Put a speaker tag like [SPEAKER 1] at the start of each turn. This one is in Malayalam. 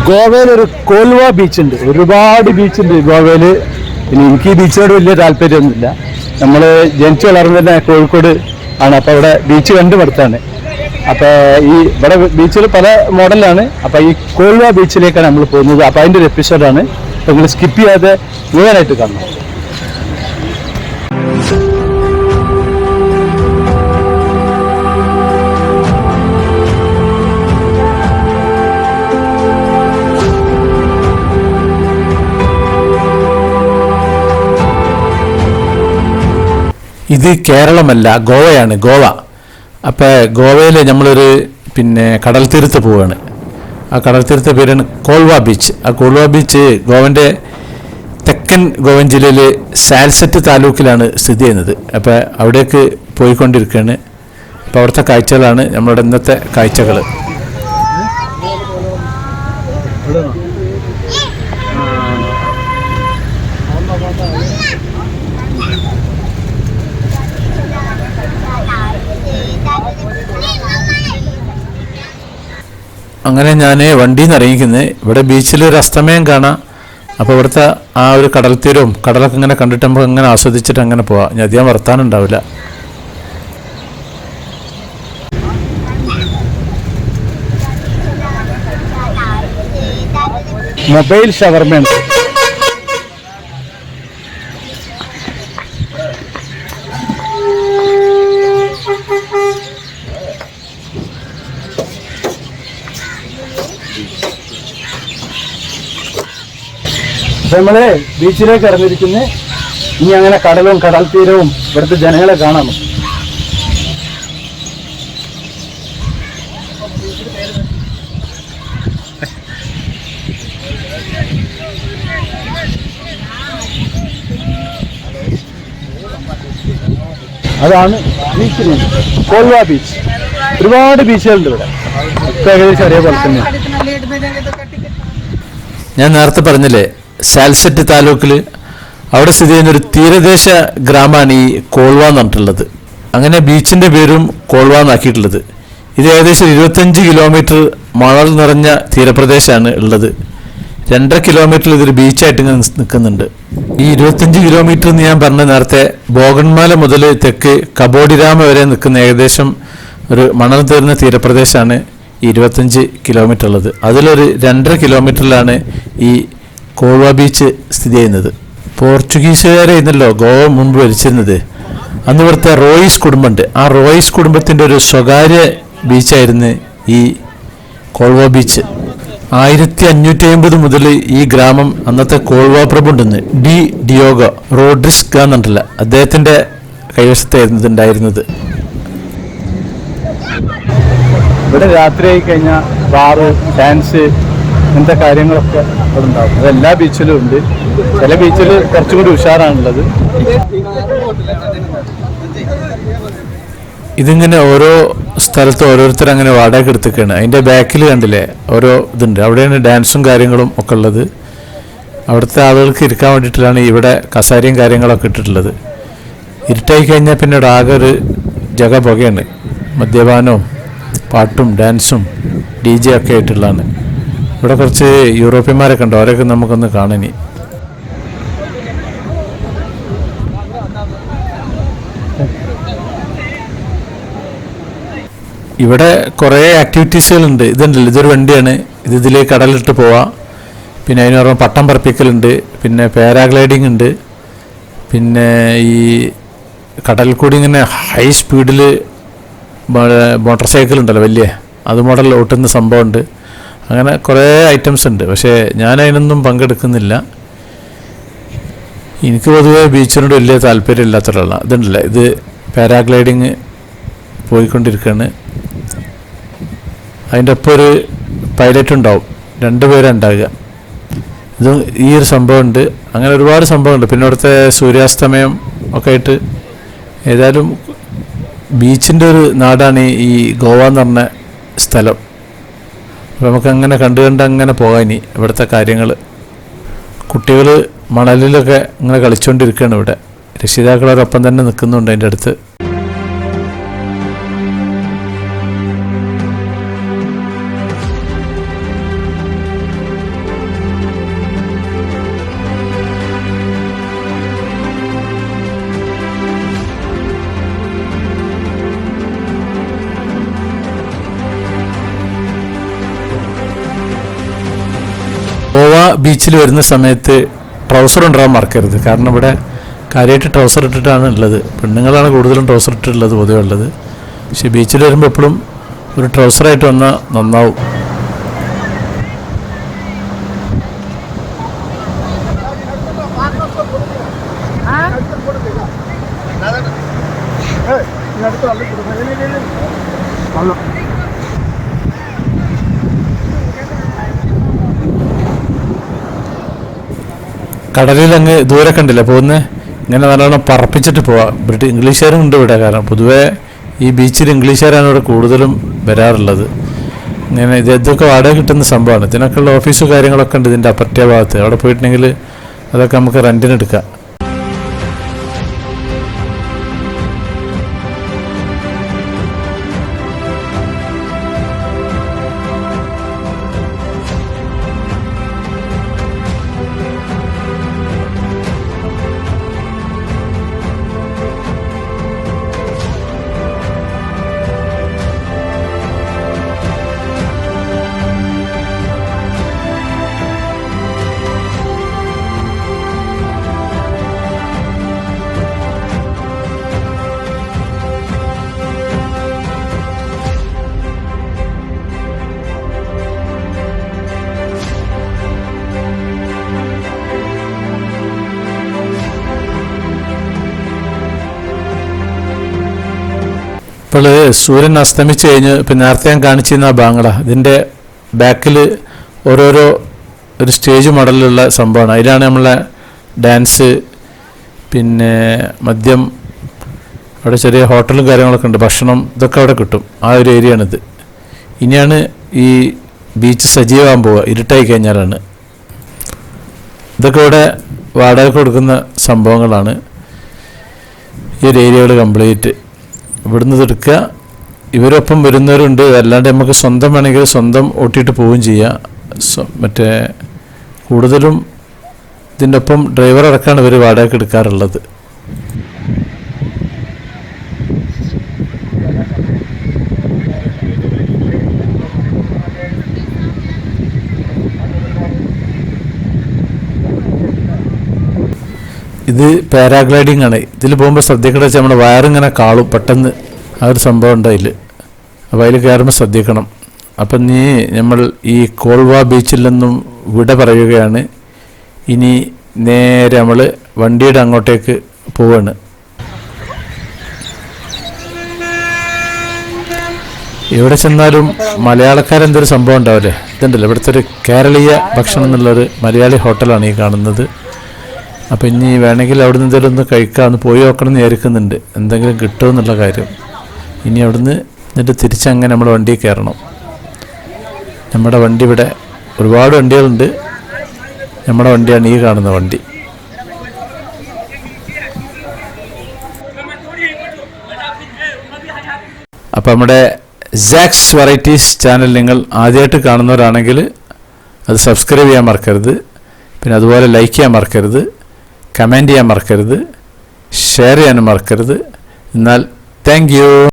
[SPEAKER 1] ഗോവയിൽ ഒരു കോൽവ ബീച്ചുണ്ട്, ഒരുപാട് ബീച്ചുണ്ട് ഗോവയിൽ. പിന്നെ എനിക്ക് ഈ ബീച്ചിനോട് വലിയ താല്പര്യമൊന്നുമില്ല. നമ്മൾ ജനിച്ചു വളർന്നത് കോഴിക്കോട് ആണ്, അപ്പോൾ അവിടെ ബീച്ച് കണ്ടുപടുത്താണ്. അപ്പോൾ ഈ ഇവിടെ ബീച്ചിൽ പല മോഡലാണ്. അപ്പോൾ ഈ കോൽവ ബീച്ചിലേക്കാണ് നമ്മൾ പോകുന്നത്. അപ്പോൾ അതിൻ്റെ ഒരു എപ്പിസോഡാണ്. അപ്പോൾ നിങ്ങൾ സ്കിപ്പ് ചെയ്യാതെ മുഴുവനായിട്ട് കാണണം. ഇത് കേരളമല്ല, ഗോവയാണ്, ഗോവ. അപ്പോൾ ഗോവയിൽ നമ്മളൊരു കടൽ തീരത്ത് പോവുകയാണ്. ആ കടൽ തീരത്തെ പേരാണ് കോൾവ ബീച്ച്. ആ കോൾവ ബീച്ച് ഗോവൻ്റെ തെക്കൻ ഗോവൻ ജില്ലയിൽ സാൽസെറ്റ് താലൂക്കിലാണ് സ്ഥിതി ചെയ്യുന്നത്. അപ്പോൾ അവിടേക്ക് പോയിക്കൊണ്ടിരിക്കുകയാണ്. അപ്പോൾ അവിടുത്തെ കാഴ്ചകളാണ് നമ്മളുടെ ഇന്നത്തെ കാഴ്ചകൾ. അങ്ങനെ ഞാൻ വണ്ടിയിൽ നിന്ന് ഇറങ്ങിക്കുന്നത്. ഇവിടെ ബീച്ചിൽ ഒരു അസ്തമയം കാണാം. അപ്പോൾ ഇവിടുത്തെ ആ ഒരു കടൽ തീരവും കടലൊക്കെ ഇങ്ങനെ കണ്ടിട്ട് നമുക്ക് അങ്ങനെ ആസ്വദിച്ചിട്ട് അങ്ങനെ പോവാം. ഞാൻ അധികം വർത്താനുണ്ടാവില്ല. മൊബൈൽ ഷവർമ നമ്മള് ബീച്ചിലേക്ക് ഇറങ്ങിയിരിക്കുന്നത്. ഇനി അങ്ങനെ കടലും കടൽ തീരവും ഇവിടുത്തെ ജനങ്ങളെ കാണാം. അതാണ് ബീച്ചിന്, കോൾവ ബീച്ച്. ഒരുപാട് ബീച്ചുകളുണ്ട് ഇവിടെ, ഏകദേശം ഒരേപോലെ തന്നെ. ഞാൻ നേരത്തെ പറഞ്ഞില്ലേ, സാൽസെറ്റ് താലൂക്കിൽ അവിടെ സ്ഥിതി ചെയ്യുന്നൊരു തീരദേശ ഗ്രാമമാണ് ഈ കോൾവ എന്ന് പറഞ്ഞിട്ടുള്ളത്. അങ്ങനെ ബീച്ചിൻ്റെ പേരും കോൾവ എന്നാക്കിയിട്ടുള്ളത്. ഇത് ഏകദേശം 25 കിലോമീറ്റർ മണൽ നിറഞ്ഞ തീരപ്രദേശമാണ് ഉള്ളത്. 2.5 കിലോമീറ്ററിൽ ഇതൊരു ബീച്ചായിട്ട് ഇങ്ങനെ നിൽക്കുന്നുണ്ട്. ഈ 25 കിലോമീറ്റർ എന്ന് ഞാൻ പറഞ്ഞ നേരത്തെ ബോഗൺമാല മുതൽ തെക്ക് കബോഡിരാമ വരെ നിൽക്കുന്ന ഏകദേശം ഒരു മണൽ തീർന്ന തീരപ്രദേശമാണ് ഈ 25 കിലോമീറ്റർ ഉള്ളത്. അതിലൊരു 2.5 കിലോമീറ്ററിലാണ് ഈ കോൾവ ബീച്ച് സ്ഥിതി ചെയ്യുന്നത്. പോർച്ചുഗീസുകാരായിരുന്നല്ലോ ഗോവ മുൻപ് ഭരിച്ചിരുന്നത്. അന്ന് ഇവിടുത്തെ റോയിസ് കുടുംബമുണ്ട്. ആ റോയിസ് കുടുംബത്തിൻ്റെ ഒരു സ്വകാര്യ ബീച്ചായിരുന്നു ഈ കോൾവ ബീച്ച്. 1550 മുതൽ ഈ ഗ്രാമം അന്നത്തെ കോൾവ പ്രഭു ഉണ്ടെന്ന് ഡിയോഗോ റോഡ്രിസ്ക എന്നുണ്ടല്ല, അദ്ദേഹത്തിൻ്റെ കൈവശത്തായിരുന്നു ഇതുണ്ടായിരുന്നത്. ഇവിടെ രാത്രിയായി കഴിഞ്ഞാൽ ബാറ്, ഡാൻസ്, ഇങ്ങനത്തെ കാര്യങ്ങളൊക്കെ ഇവിടെ ഉണ്ടാവും. അത് എല്ലാ ബീച്ചിലും ഉണ്ട്. ചില ബീച്ചിൽ കുറച്ചും കൂടി ഉഷാറാണുള്ളത്. ഇതിങ്ങനെ ഓരോ സ്ഥലത്തും ഓരോരുത്തർ അങ്ങനെ വാടക എടുത്തിരിക്കുകയാണ്. അതിൻ്റെ ബാക്കിൽ കണ്ടില്ലേ ഓരോ ഇതുണ്ട്, അവിടെയാണ് ഡാൻസും കാര്യങ്ങളും ഒക്കെ ഉള്ളത്. അവിടുത്തെ ആളുകൾക്ക് ഇരിക്കാൻ വേണ്ടിയിട്ടാണ് ഇവിടെ കസാരയും കാര്യങ്ങളൊക്കെ ഇട്ടിട്ടുള്ളത്. ഇരുട്ടായി കഴിഞ്ഞാൽ പിന്നെ ഇവിടെ ആകെ ഒരു ജഗ പുകയാണ്. മദ്യപാനവും പാട്ടും ഡാൻസും DJ ഒക്കെ ആയിട്ടുള്ളതാണ്. ഇവിടെ കുറച്ച് യൂറോപ്യന്മാരൊക്കെ ഉണ്ട്, അവരൊക്കെ നമുക്കൊന്ന് കാണാനി. ഇവിടെ കുറേ ആക്ടിവിറ്റീസുകളുണ്ട്. ഇതുണ്ടല്ലോ, ഇതൊരു വണ്ടിയാണ്. ഇതിലേക്ക് കടലിട്ട് പോവാം. പിന്നെ അതിന് പറയുമ്പോൾ പട്ടം പറപ്പിക്കലുണ്ട്, പിന്നെ പാരാഗ്ലൈഡിങ് ഉണ്ട്, പിന്നെ ഈ കടലിൽ കൂടി ഇങ്ങനെ ഹൈ സ്പീഡിൽ മോട്ടോർ സൈക്കിൾ ഉണ്ടല്ലോ വലിയ, അത് മോഡൽ ഓട്ടുന്ന സംഭവമുണ്ട്. അങ്ങനെ കുറേ ഐറ്റംസ് ഉണ്ട്. പക്ഷേ ഞാൻ അതിനൊന്നും പങ്കെടുക്കുന്നില്ല. എനിക്ക് പൊതുവേ ബീച്ചിനോട് വലിയ താല്പര്യം ഇല്ലാത്ത ഒരാളാണ്. ഇതുണ്ടല്ലോ, ഇത് പാരാഗ്ലൈഡിങ് പോയിക്കൊണ്ടിരിക്കുകയാണ്. അതിൻ്റെ ഒപ്പം ഒരു പൈലറ്റ് ഉണ്ടാവും, 2 പേരാണ് ഉണ്ടാകുക. ഇതും ഈ ഒരു സംഭവമുണ്ട്. അങ്ങനെ ഒരുപാട് സംഭവമുണ്ട്. പിന്നെ അവിടുത്തെ സൂര്യാസ്തമയം ഒക്കെ ആയിട്ട്. ഏതായാലും ബീച്ചിൻ്റെ ഒരു നാടാണ് ഈ ഗോവ എന്ന് പറഞ്ഞ സ്ഥലം. അപ്പോൾ നമുക്കങ്ങനെ കണ്ട് അങ്ങനെ പോകാൻ ഇനി ഇവിടുത്തെ കാര്യങ്ങൾ. കുട്ടികൾ മണലിലൊക്കെ ഇങ്ങനെ കളിച്ചുകൊണ്ടിരിക്കുകയാണ് ഇവിടെ. രക്ഷിതാക്കളോടൊപ്പം തന്നെ നിൽക്കുന്നുണ്ട് അതിൻ്റെ അടുത്ത്. ബീച്ചിൽ വരുന്ന സമയത്ത് ട്രൗസർ ഉണ്ടാകാൻ മറക്കരുത്. കാരണം ഇവിടെ കാര്യമായിട്ട് ട്രൗസർ ഇട്ടിട്ടാണ് ഉള്ളത്. പെണ്ണുങ്ങളാണ് കൂടുതലും ട്രൗസർ ഇട്ടിട്ടുള്ളത് പൊതുവെ ഉള്ളത്. പക്ഷെ ബീച്ചിൽ വരുമ്പോൾ എപ്പോഴും ഒരു ട്രൗസറായിട്ട് വന്നാൽ നന്നാവും. കടലിൽ അങ്ങ് ദൂരെ കണ്ടില്ല പോകുന്നത്, ഇങ്ങനെ നല്ലോണം പറപ്പിച്ചിട്ട് പോവാം. ഇംഗ്ലീഷുകാരും ഉണ്ട് ഇവിടെ. കാരണം പൊതുവേ ഈ ബീച്ചിൽ ഇംഗ്ലീഷുകാരാണ് ഇവിടെ കൂടുതലും വരാറുള്ളത്. ഇങ്ങനെ ഇതൊക്കെ വാടക കിട്ടുന്ന സംഭവമാണ്. ഇതിനൊക്കെയുള്ള ഓഫീസും കാര്യങ്ങളൊക്കെ ഉണ്ട് ഇതിൻ്റെ അപ്പറ്റേ ഭാഗത്ത്. അവിടെ പോയിട്ടുണ്ടെങ്കിൽ അതൊക്കെ നമുക്ക് റെൻറ്റിന് എടുക്കാം. ഇപ്പോൾ സൂര്യൻ അസ്തമിച്ച് കഴിഞ്ഞ് പിന്നെ നേരത്തെ ഞാൻ കാണിച്ചിരുന്ന ആ ബാംഗ്ല, ഇതിൻ്റെ ബാക്കിൽ ഓരോരോ ഒരു സ്റ്റേജ് മോഡലിലുള്ള സംഭവമാണ്. അതിലാണ് നമ്മളെ ഡാൻസ്, പിന്നെ മദ്യം, അവിടെ ചെറിയ ഹോട്ടലും കാര്യങ്ങളൊക്കെ ഉണ്ട്, ഭക്ഷണം ഇതൊക്കെ അവിടെ കിട്ടും. ആ ഒരു ഏരിയയാണിത്. ഇനിയാണ് ഈ ബീച്ച് സജീവമാകാൻ പോവുക, ഇരുട്ടായി കഴിഞ്ഞാലാണ്. ഇതൊക്കെ ഇവിടെ വാടക കൊടുക്കുന്ന സംഭവങ്ങളാണ്. ഈ ഒരു ഏരിയകൾ കംപ്ലീറ്റ് ഇവിടുന്ന് എടുക്കുക. ഇവരൊപ്പം വരുന്നവരുണ്ട്. അല്ലാണ്ട് നമുക്ക് സ്വന്തം വേണമെങ്കിൽ സ്വന്തം ഓട്ടിയിട്ട് പോവുകയും ചെയ്യാം. മറ്റേ കൂടുതലും ഇതിൻ്റെ ഒപ്പം ഡ്രൈവർ അടക്കമാണ് ഇവർ വാടകയ്ക്ക് എടുക്കാറുള്ളത്. ഇത് പാരാഗ്ലൈഡിങ് ആണ്. ഇതിൽ പോകുമ്പോൾ ശ്രദ്ധിക്കണം വെച്ചാൽ നമ്മുടെ വയറിങ്ങനെ കാളും പെട്ടെന്ന്. ആ ഒരു സംഭവം ഉണ്ട് അതിൽ. അപ്പോൾ അതിൽ കയറുമ്പോൾ ശ്രദ്ധിക്കണം. അപ്പം നമ്മൾ ഈ കോൾവ ബീച്ചിൽ നിന്നും വിട പറയുകയാണ്. ഇനി നേരെ നമ്മൾ വണ്ടിയുടെ അങ്ങോട്ടേക്ക് പോവാണ്. എവിടെ ചെന്നാലും മലയാളക്കാരെന്തൊരു സംഭവം ഉണ്ടാവില്ലേ. ഇതുണ്ടല്ലോ ഇവിടുത്തെ ഒരു കേരളീയ ഭക്ഷണം എന്നുള്ളൊരു മലയാളി ഹോട്ടലാണ് ഈ കാണുന്നത്. അപ്പം ഇനി വേണമെങ്കിൽ അവിടെ നിന്ന് എന്തെങ്കിലും ഒന്ന് കഴിക്കാമെന്ന് പോയി നോക്കണം എന്ന് വിചാരിക്കുന്നുണ്ട്, എന്തെങ്കിലും കിട്ടുമെന്നുള്ള കാര്യം. ഇനി അവിടുന്ന് എന്നിട്ട് തിരിച്ചങ്ങനെ നമ്മുടെ വണ്ടിയിൽ കയറണം. നമ്മുടെ വണ്ടി ഇവിടെ ഒരുപാട് വണ്ടികളുണ്ട്. നമ്മുടെ വണ്ടിയാണ് ഈ കാണുന്ന വണ്ടി. അപ്പം നമ്മുടെ സാക്സ് വെറൈറ്റീസ് ചാനൽ നിങ്ങൾ ആദ്യമായിട്ട് കാണുന്നവരാണെങ്കിൽ അത് സബ്സ്ക്രൈബ് ചെയ്യാൻ മറക്കരുത്. പിന്നെ അതുപോലെ ലൈക്ക് ചെയ്യാൻ മറക്കരുത്, കമൻറ്റ് ചെയ്യാൻ മറക്കരുത്, ഷെയർ ചെയ്യാനും മറക്കരുത്. എന്നാൽ താങ്ക് യു.